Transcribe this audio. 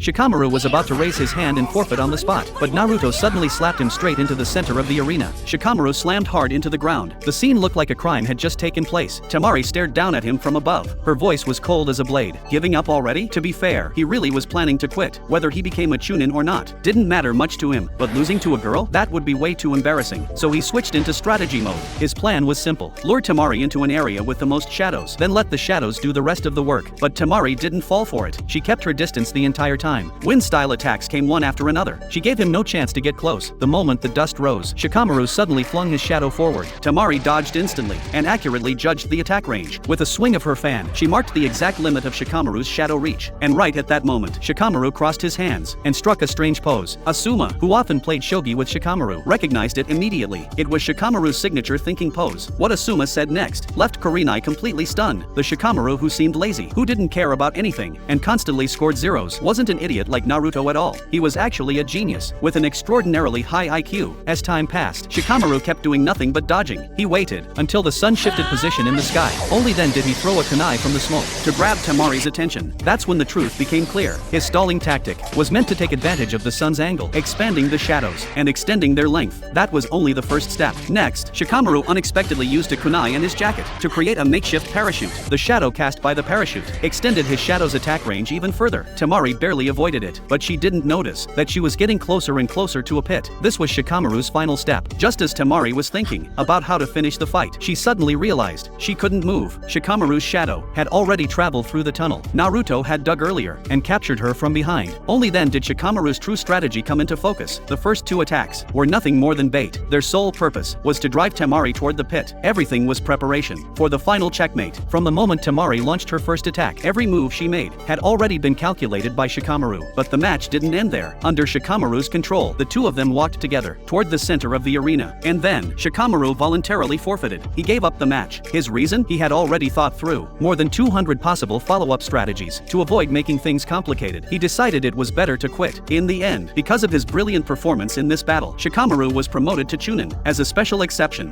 Shikamaru was about to raise his hand and forfeit on the spot, but Naruto suddenly slapped him straight into the center of the arena. Shikamaru slammed hard into the ground. The scene looked like a crime had just taken place. Temari stared down at him from above. Her voice was cold as a blade. Giving up already? To be fair, he really was planning to quit. Whether he became a chunin or not didn't matter much to him, but losing to a girl? That would be way too embarrassing. So he switched into strategy mode. His plan was simple. Lure Temari into an area with the most shadows, then let the shadows do the rest of the work. But Temari didn't fall for it. She kept her distance the entire time. Wind-style attacks came one after another. She gave him no chance to get close. The moment the dust rose, Shikamaru suddenly flung his shadow forward. Temari dodged instantly and accurately judged the attack range. With a swing of her fan, she marked the exact limit of Shikamaru's shadow reach. And right at that moment, Shikamaru crossed his hands and struck a strange pose. Asuma, who often played shogi with Shikamaru, recognized it immediately. It was Shikamaru's signature thinking pose. What Asuma said next left Kurenai completely stunned. The Shikamaru who seemed lazy, who didn't care about anything, and constantly scored zeros, wasn't an idiot like Naruto at all. He was actually a genius, with an extraordinarily high IQ. As time passed, Shikamaru kept doing nothing but dodging. He waited until the sun shifted position in the sky. Only then did he throw a kunai from the smoke to grab Temari's attention. That's when the truth became clear. His stalling tactic was meant to take advantage of the sun's angle, expanding the shadows and extending their length. That was only the first step. Next, Shikamaru unexpectedly used a kunai in his jacket to create a makeshift parachute. The shadow cast by the parachute extended his shadow's attack range even further. Temari barely avoided it, but she didn't notice that she was getting closer and closer to a pit. This was Shikamaru's final step. Just as Temari was thinking about how to finish the fight, she suddenly realized she couldn't move. Shikamaru's shadow had already traveled through the tunnel Naruto had dug earlier and captured her from behind. Only then did Shikamaru's true strategy come into focus. The first two attacks were nothing more than bait. Their sole purpose was to drive Temari toward the pit. Everything was preparation for the final checkmate. From the moment Temari launched her first attack, every move she made had already been calculated by Shikamaru. But the match didn't end there. Under Shikamaru's control, the two of them walked together toward the center of the arena. And then, Shikamaru voluntarily forfeited. He gave up the match. His reason? He had already thought through more than 200 possible follow-up strategies to avoid making things complicated. He decided it was better to quit. In the end, because of his brilliant performance in this battle, Shikamaru was promoted to chunin as a special exception.